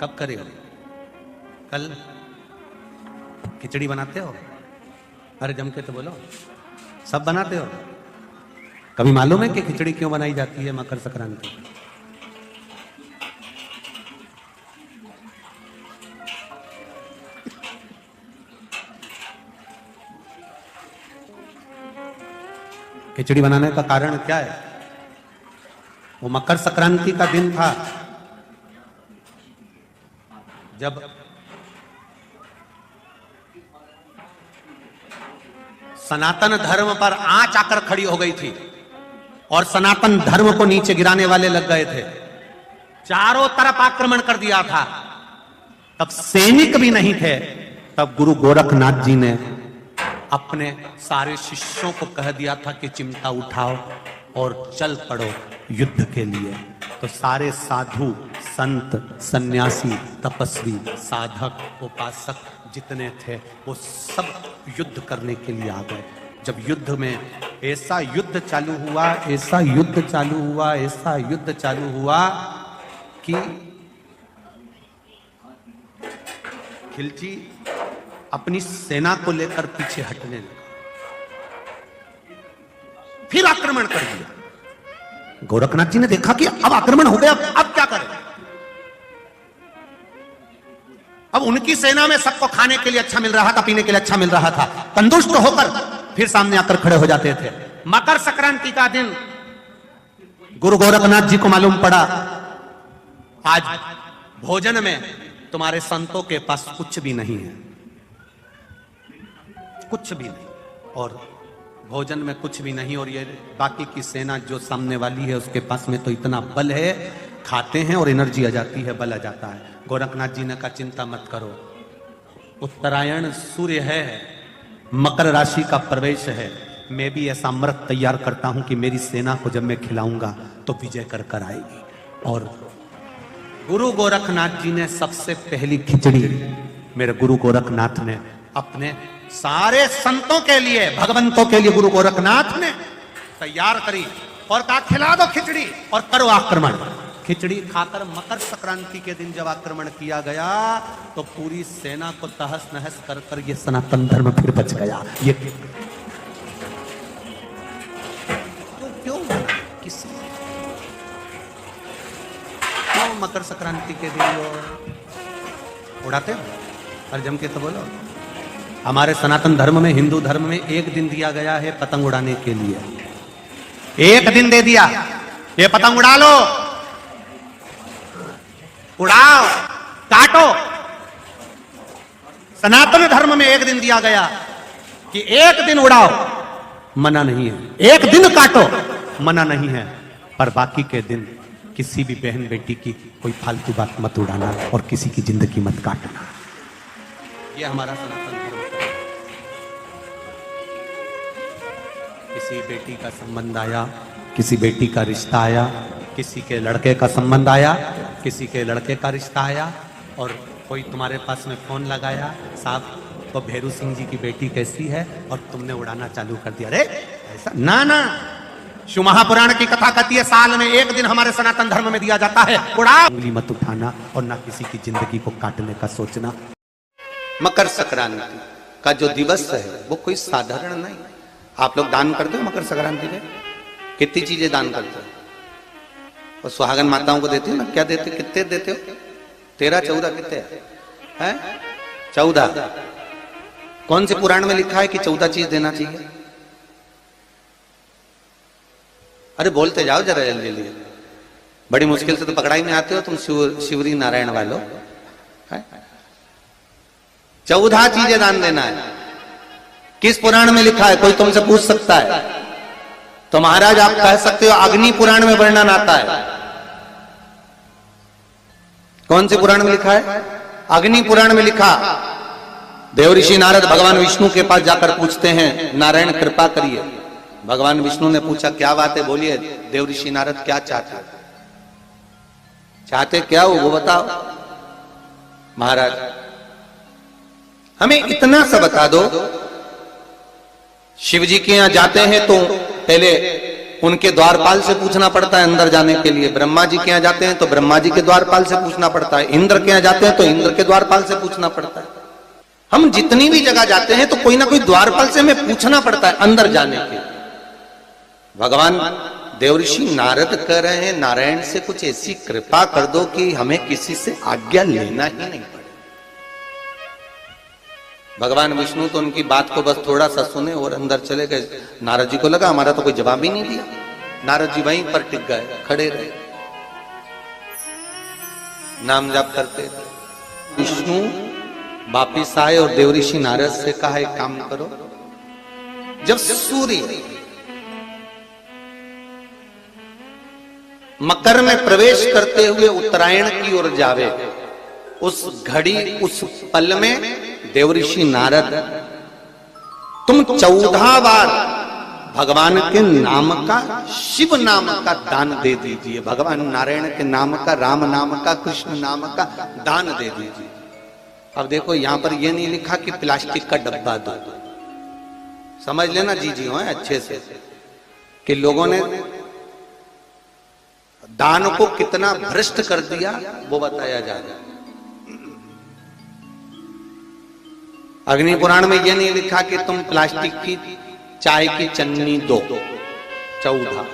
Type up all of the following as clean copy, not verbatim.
कब करे हो? कल खिचड़ी बनाते हो? अरे जम के तो बोलो, सब बनाते हो? कभी मालूम है कि खिचड़ी क्यों बनाई जाती है मकर संक्रांति? खिचड़ी बनाने का कारण क्या है? वो मकर संक्रांति का दिन था जब सनातन धर्म पर आंच आकर खड़ी हो गई थी और सनातन धर्म को नीचे गिराने वाले लग गए थे। चारों तरफ आक्रमण कर दिया था। तब सैनिक भी नहीं थे। तब गुरु गोरखनाथ जी ने अपने सारे शिष्यों को कह दिया था कि चिमटा उठाओ और चल पड़ो युद्ध के लिए। तो सारे साधु, संत, सन्यासी, तपस्वी, साधक, उपासक जितने थे वो सब युद्ध करने के लिए आ गए। जब युद्ध में ऐसा युद्ध चालू हुआ, ऐसा युद्ध चालू हुआ, ऐसा युद्ध चालू हुआ कि खिलजी अपनी सेना को लेकर पीछे हटने लगा, फिर आक्रमण कर दिया। गोरखनाथ जी ने देखा कि अब आक्रमण हो गया, अब क्या करें? अब उनकी सेना में सबको खाने के लिए अच्छा मिल रहा था, पीने के लिए अच्छा मिल रहा था। संतुष्ट होकर फिर सामने आकर खड़े हो जाते थे। मकर संक्रांति का दिन गुरु गोरखनाथ जी को मालूम पड़ा आज भोजन में तुम्हारे संतों के पास कुछ भी नहीं है, कुछ भी नहीं, और भोजन में कुछ भी नहीं, और ये बाकी की सेना जो सामने वाली है उसके पास में तो इतना बल है, खाते हैं और एनर्जी आ जाती है, बल आ जाता है। गोरखनाथ जी ने कहा चिंता मत करो, उत्तरायण सूर्य है, मकर राशि का प्रवेश है, मैं भी ऐसा अमृत तैयार करता हूं कि मेरी सेना को जब मैं खिलाऊंगा तो विजय कर कर आएगी। और गुरु गोरखनाथ जी ने सबसे पहली खिचड़ी मेरे गुरु गोरखनाथ ने अपने सारे संतों के लिए, भगवंतों के लिए गुरु गोरखनाथ ने तैयार करी और कहा खिला दो खिचड़ी और करो आक्रमण। खिचड़ी खाकर मकर संक्रांति के दिन जब आक्रमण किया गया तो पूरी सेना को तहस नहस कर कर ये सनातन धर्म फिर बच गया। ये क्यों किस क्यों मकर संक्रांति के दिन वो उड़ाते हो? और जम के तो बोलो, हमारे सनातन धर्म में, हिंदू धर्म में एक दिन दिया गया है पतंग उड़ाने के लिए। एक दिन दे दिया, ये पतंग उड़ा लो, उड़ाओ, काटो। सनातन धर्म में एक दिन दिया गया कि एक दिन उड़ाओ, मना नहीं है, एक दिन काटो, मना नहीं है, पर बाकी के दिन किसी भी बहन बेटी की कोई फालतू बात मत उड़ाना और किसी की जिंदगी मत काटना। ये हमारा सनातन धर्म है। किसी बेटी का संबंध आया, किसी बेटी का रिश्ता आया, किसी के लड़के का संबंध आया, किसी के लड़के का रिश्ता आया, और कोई तुम्हारे पास में फोन लगाया, साहब तो भैरू सिंह जी की बेटी कैसी है, और तुमने उड़ाना चालू कर दिया। अरे ऐसा ना ना, शिव महापुराण की कथा कहती है साल में एक दिन हमारे सनातन धर्म में दिया जाता है, उड़ा। उंगली मत उठाना और ना किसी की जिंदगी को काटने का सोचना। मकर संक्रांति का जो दिवस है वो कोई साधारण नहीं। आप लोग दान करते हो मकर संक्रांति में? कितनी चीजें दान करते हो? और सुहागन माताओं को देते हो ना, क्या देते, कितने देते हो? 13, 14 कितने हैं? 14। कौन से पुराण में लिखा है कि 14 चीज देना चाहिए? अरे बोलते जाओ जरा जल्दी जल्दी, बड़ी मुश्किल से तो पकड़ाई में आते हो तुम शिवरी नारायण वालों। 14 चीजें दान देना है। किस पुराण में लिखा है? कोई तुमसे पूछ सकता है तो महाराज आप कह सकते हो अग्नि पुराण में वर्णन आता है। कौन से पुराण में लिखा है? अग्नि पुराण में लिखा। देवऋषि नारद भगवान विष्णु के पास जाकर पूछते हैं, नारायण कृपा करिए। भगवान विष्णु ने पूछा क्या बात है, बोलिए देवऋषि नारद क्या चाहते, चाहते क्या हो वो बताओ। महाराज हमें इतना सा बता दो, शिव जी के यहां जाते हैं तो पहले उनके द्वारपाल से पूछना पड़ता है अंदर जाने के लिए। ब्रह्मा जी के यहाँ जाते हैं तो ब्रह्मा जी के द्वारपाल से पूछना पड़ता है, इंद्र के यहाँ जाते हैं तो इंद्र के द्वारपाल से पूछना पड़ता है। हम जितनी भी जगह जाते हैं तो कोई ना कोई द्वारपाल से हमें पूछना पड़ता है अंदर जाने के। भगवान देवऋषि नारद कह रहे हैं, नारायण से कुछ ऐसी कृपा कर दो कि हमें किसी से आज्ञा लेना ही नहीं पड़े। भगवान विष्णु तो उनकी बात को बस थोड़ा सा सुने और अंदर चले गए। नारद जी को लगा हमारा तो कोई जवाब ही नहीं दिया। नारद जी वहीं पर टिक गए, खड़े रहे, नाम जाप करते। विष्णु वापिस आए और देवऋषि नारद से कहा एक काम करो, जब सूर्य मकर में प्रवेश करते हुए उत्तरायण की ओर जावे, उस घड़ी उस पल में देवऋषि नारद तुम 14 बार भगवान के नाम का, शिव नाम का दान दे दीजिए। भगवान नारायण के नाम का, राम नाम का, कृष्ण नाम का दान दे दीजिए। अब देखो यहां पर यह नहीं लिखा कि प्लास्टिक का डब्बा दो, समझ लेना जी हो अच्छे से, कि लोगों ने दान को कितना भ्रष्ट कर दिया वो बताया जा रहा है। अग्नि पुराण में यह नहीं लिखा कि तुम प्लास्टिक की चाय की चन्नी दो 14,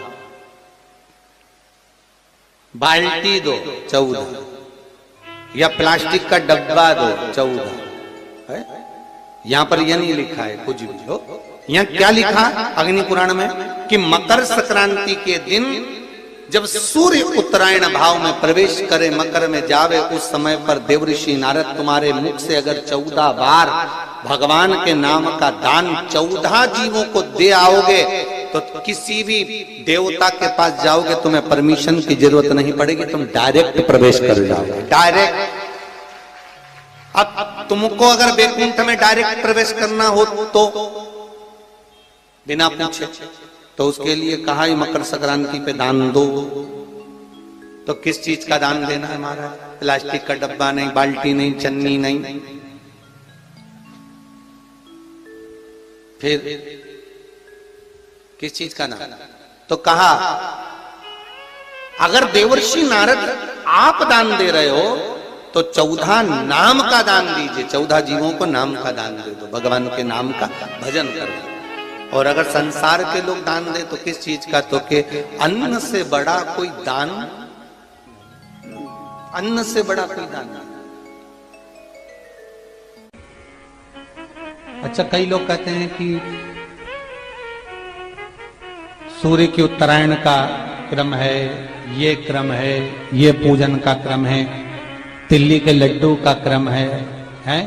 बाल्टी दो 14, या प्लास्टिक का डब्बा दो 14 है? यहां पर यह नहीं लिखा है कुछ भी हो। यहां क्या लिखा अग्नि पुराण में कि मकर संक्रांति के दिन जब सूर्य उत्तरायण भाव में प्रवेश करे, मकर में जावे, उस समय पर देवऋषि नारद तुम्हारे मुख से अगर 14 बार भगवान के नाम का दान 14 जीवों को दे आओगे तो किसी भी देवता के पास जाओगे, तुम्हें परमिशन की जरूरत नहीं पड़ेगी, तुम डायरेक्ट प्रवेश कर जाओगे, डायरेक्ट। अब तुमको अगर वैकुंठ में डायरेक्ट प्रवेश करना हो तो बिना पूछे, तो उसके लिए कहा ही मकर संक्रांति पे दान दो। तो किस चीज का दान देना है हमारा? प्लास्टिक का डब्बा नहीं, बाल्टी नहीं, चन्नी नहीं, फिर किस चीज का दान? तो कहा अगर देवर्षि नारद आप दान दे रहे हो तो 14 नाम का दान दीजिए, 14 जीवों को नाम का दान दे दो, भगवान के नाम का भजन करो। और अगर संसार के लोग दान दे तो किस चीज का? तो के अन्न से बड़ा कोई दान, अन्न से बड़ा कोई दान नहीं। अच्छा, कई लोग कहते हैं कि सूर्य के उत्तरायण का क्रम है, ये क्रम है, ये पूजन का क्रम है, तिल्ली के लड्डू का क्रम है?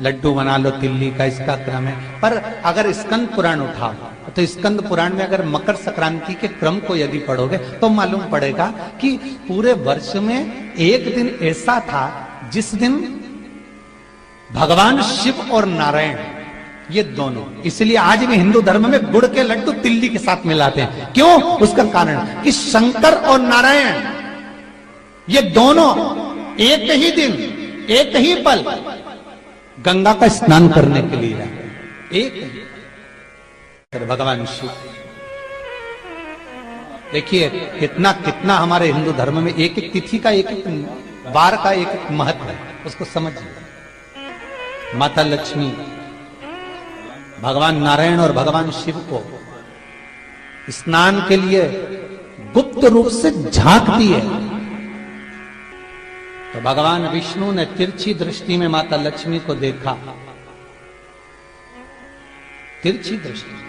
लड्डू बना लो तिल्ली का, इसका क्रम है। पर अगर स्कंद पुराण उठाओ तो स्कंद पुराण में अगर मकर संक्रांति के क्रम को यदि पढ़ोगे तो मालूम पड़ेगा कि पूरे वर्ष में एक दिन ऐसा था जिस दिन भगवान शिव और नारायण ये दोनों, इसलिए आज भी हिंदू धर्म में गुड़ के लड्डू तिल्ली के साथ मिलाते हैं। क्यों? उसका कारण कि शंकर और नारायण ये दोनों एक ही दिन, एक ही पल गंगा का स्नान करने के लिए जाते, एक भगवान शिव। देखिए कितना कितना हमारे हिंदू धर्म में एक एक तिथि का, एक एक बार का एक एक महत्व है, उसको समझिए। माता लक्ष्मी भगवान नारायण और भगवान शिव को स्नान के लिए गुप्त रूप से झांकती है, तो भगवान विष्णु ने तिरछी दृष्टि में माता लक्ष्मी को देखा, तिरछी दृष्टि।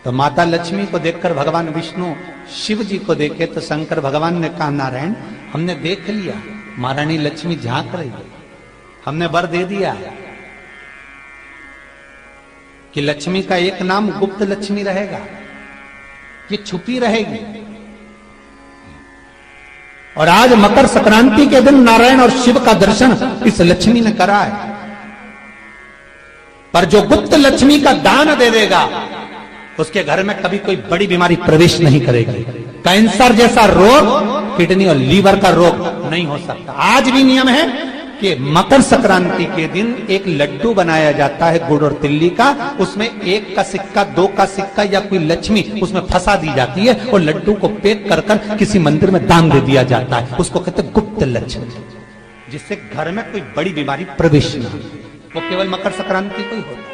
तो माता लक्ष्मी को देखकर भगवान विष्णु शिव जी को देखे तो शंकर भगवान ने कहा, नारायण हमने देख लिया, महारानी लक्ष्मी झांक रही है, हमने वर दे दिया कि लक्ष्मी का एक नाम गुप्त लक्ष्मी रहेगा, ये छुपी रहेगी। और आज मकर संक्रांति के दिन नारायण और शिव का दर्शन इस लक्ष्मी ने करा है। पर जो गुप्त लक्ष्मी का दान दे देगा उसके घर में कभी कोई बड़ी बीमारी प्रवेश नहीं करेगी। कैंसर जैसा रोग, किडनी और लीवर का रोग नहीं हो सकता। आज भी नियम है कि मकर संक्रांति के दिन एक लड्डू बनाया जाता है गुड़ और तिल्ली का, उसमें 1 का सिक्का 2 का सिक्का या कोई लक्ष्मी उसमें फंसा दी जाती है और लड्डू को पैक कर कर किसी मंदिर में दान दे दिया जाता है। उसको कहते हैं गुप्त लक्ष्मी, जिससे घर में कोई बड़ी बीमारी प्रवेश न हो। वो केवल मकर संक्रांति को ही होता है।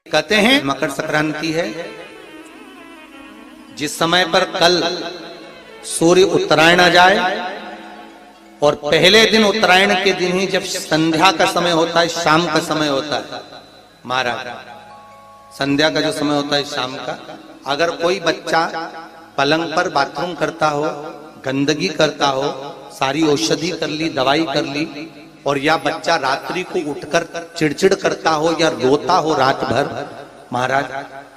कहते हैं मकर संक्रांति है जिस समय पर कल सूर्य उत्तरायण आ जाए और पहले दिन उत्तरायण के दिन ही जब संध्या का समय होता है, शाम का समय होता है महाराज, संध्या का जो समय होता है शाम का, अगर कोई बच्चा पलंग पर बाथरूम करता हो, गंदगी करता हो, सारी औषधि कर ली, दवाई कर ली, और या बच्चा रात्रि को उठकर चिड़चिड़ करता हो या रोता हो रात भर महाराज,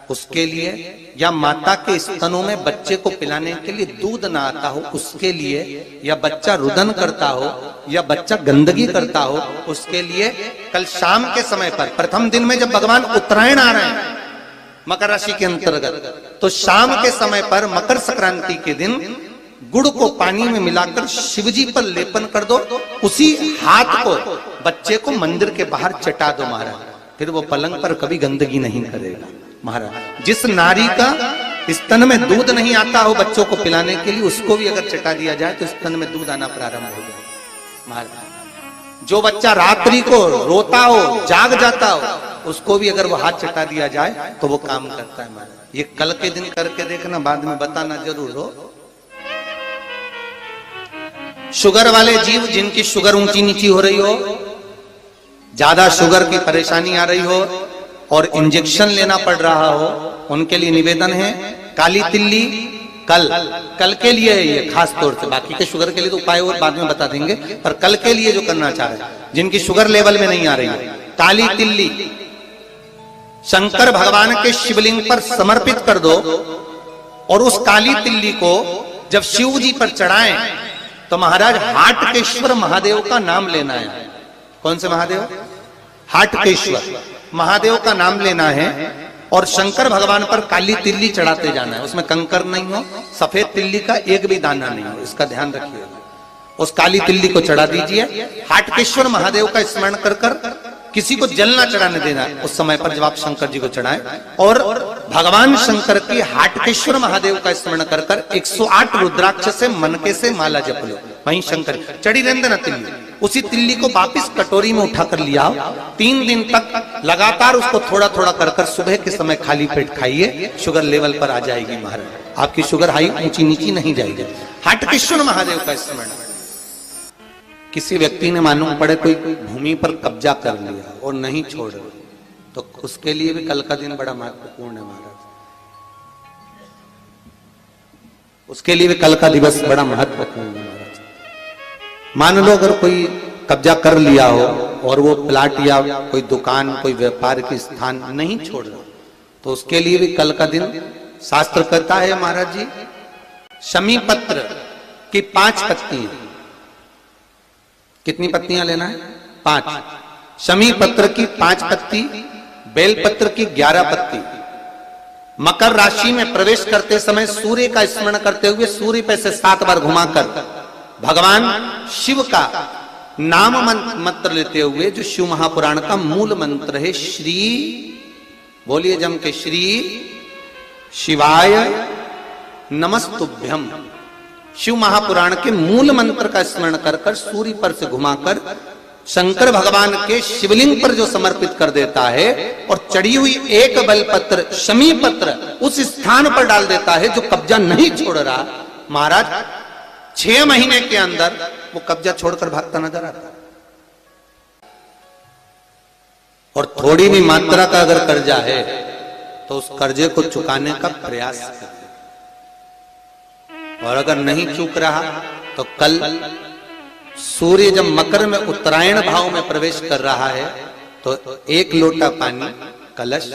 उसके लिए, या माता के स्तनों में बच्चे को पिलाने के लिए दूध ना आता हो उसके लिए, या बच्चा रुदन करता हो या बच्चा गंदगी करता हो उसके लिए, कल शाम के समय पर प्रथम दिन में जब भगवान उत्तरायण आ रहे हैं मकर राशि के अंतर्गत, तो शाम के समय पर मकर संक्रांति के दिन गुड़ को पानी में मिलाकर शिवजी पर लेपन कर दो, उसी हाथ को बच्चे को मंदिर के बाहर चटा दो महाराज, फिर वो पलंग पर कभी गंदगी नहीं करेगा महाराज। जिस नारी का स्तन में दूध नहीं आता हो बच्चों को पिलाने के लिए, उसको भी अगर चटा दिया जाए तो स्तन में दूध आना प्रारंभ हो जाए महाराज। जो बच्चा रात्रि को रोता हो, जाग जाता हो, उसको भी अगर वो हाथ चटा दिया जाए तो वो काम करता है महाराज। ये कल के दिन करके देखना, बाद में बताना जरूर हो। शुगर वाले जीव जिनकी शुगर ऊंची नीची हो रही हो, ज्यादा शुगर की परेशानी आ रही हो और इंजेक्शन लेना पड़ रहा हो, उनके लिए निवेदन है काली तिल्ली कल के लिए है ये खास तौर से, बाकी के शुगर के लिए तो उपाय और बाद में बता देंगे, पर कल के लिए जो करना चाह रहे हैं जिनकी शुगर लेवल में नहीं आ रही है, काली तिल्ली शंकर भगवान के शिवलिंग पर समर्पित कर दो, और उस काली तिल्ली को जब शिव जी पर चढ़ाएं तो महाराज हाटकेश्वर महादेव का नाम लेना है। कौन से महादेव? हाटकेश्वर महादेव का नाम लेना है, और शंकर भगवान पर काली तिल्ली चढ़ाते जाना है। उसमें कंकर नहीं हो, सफेद तिल्ली का एक भी दाना नहीं हो, इसका ध्यान रखिए। उस काली तिल्ली को चढ़ा दीजिए। हाटकेश्वर महादेव का स्मरण कर कर किसी को जल ना चढ़ाने देना उस समय पर जब आप शंकर जी को चढ़ाएं, और भगवान शंकर की हाटकेश्वर महादेव का स्मरण कर कर 108 रुद्राक्ष से मनके से माला जप लो। वहीं शंकर चढ़ी रहने देना तिल्ली, उसी तिल्ली को वापिस कटोरी में उठाकर लिया, 3 दिन तक लगातार उसको थोड़ा थोड़ा कर कर सुबह के समय खाली पेट खाइए, शुगर लेवल पर आ जाएगी महाराज। आपकी शुगर हाई ऊंची नीची नहीं जाएगी। हाटकेश्वर महादेव का स्मरण। किसी व्यक्ति ने मालूम पड़े कोई भूमि पर कब्जा कर लिया और नहीं छोड़, तो उसके लिए भी कल का दिन बड़ा महत्वपूर्ण है महाराज। उसके लिए भी कल का दिवस बड़ा महत्वपूर्ण है महाराज। मान लो अगर कोई कब्जा कर लिया हो और वो प्लाट या कोई दुकान कोई व्यापार की स्थान नहीं छोड़ रहा, तो उसके लिए भी कल का दिन शास्त्र कहता है महाराज जी, शमी पत्र की 5 पत्तियां। कितनी पत्तियां लेना है? 5। शमी पत्र की 5 पत्ती, बेल पत्र की 11 पत्ती। मकर राशि में प्रवेश करते समय सूर्य का स्मरण करते हुए सूर्य पे से 7 बार घुमाकर भगवान शिव का नाम मंत्र लेते हुए, जो शिव महापुराण का मूल मंत्र है, श्री बोलिए जम के, श्री शिवाय नमस्तुभ्यम। शिव महापुराण के मूल मंत्र का स्मरण कर कर सूर्य पर से घुमाकर शंकर भगवान के शिवलिंग पर जो समर्पित कर देता है, और चढ़ी हुई एक बेलपत्र शमी पत्र उस स्थान पर डाल देता है जो कब्जा नहीं छोड़ रहा, महाराज 6 महीने के अंदर वो कब्जा छोड़कर भागता नजर आता है। और थोड़ी भी मात्रा का अगर कर्जा है तो उस कर्जे को चुकाने का प्रयास करें, और अगर नहीं चूक रहा तो कल सूर्य जब मकर में उत्तरायण भाव में प्रवेश कर रहा है तो 1 लोटा पानी कलश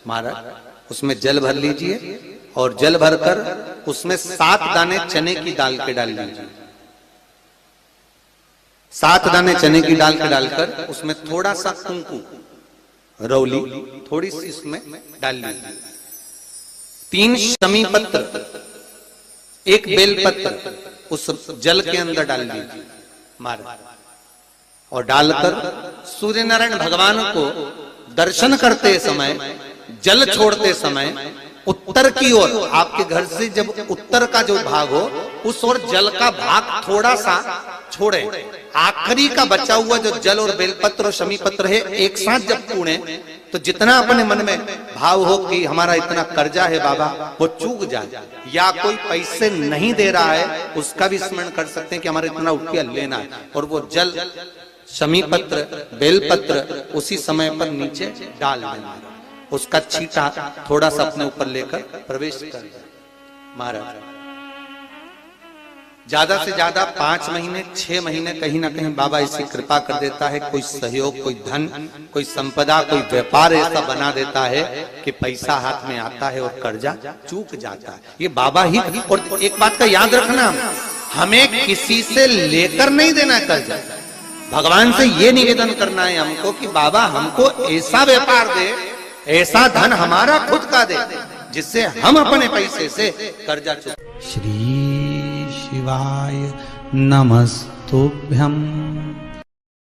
महाराज उसमें जल भर लीजिए, और जल भरकर उसमें 7 दाने चने की दाल के डाल लीजिए। 7 दाने चने की दाल के डालकर उसमें थोड़ा सा कुंकू रौली थोड़ी सी इसमें डाल लीजिए। 3 शमी पत्र, 1 बेल पत्र उस जल के अंदर डाल लीजिए। महाराज, और डालकर सूर्य नारायण भगवान को दर्शन करते समय, जल छोड़ते समय उत्तर की ओर, आपके घर से जब उत्तर का जो भाग हो उस ओर जल का भाग थोड़ा सा छोड़े, आखिरी का बचा हुआ जो जल और बेलपत्र और शमी पत्र है एक साथ जब पूणे, तो जितना अपने मन में भाव हो कि हमारा इतना कर्जा है बाबा, वो चूक जाए, या कोई पैसे नहीं दे रहा है उसका भी स्मरण कर सकते हैं कि हमारा इतना रुपया लेना है, और वो जल शमी पत्र बेलपत्र उसी समय पर नीचे डाल देना, उसका छींटा थोड़ा सा अपने ऊपर लेकर प्रवेश कर महाराज। ज्यादा से ज्यादा 5 महीने 6 महीने कहीं ना कहीं बाबा ऐसी कृपा कर देता है, कोई सहयोग, कोई धन, कोई संपदा, कोई व्यापार ऐसा बना देता है कि पैसा हाथ में आता है और कर्जा चूक जाता है। ये बाबा ही। और एक बात का याद रखना, हमें किसी से लेकर नहीं देना कर्जा, भगवान से ये निवेदन करना है हमको कि बाबा हमको ऐसा व्यापार दे, ऐसा धन हमारा खुद का दे जिससे हम अपने पैसे से कर्जा चुका। श्री शिवाय नमस्तुभ्यम्।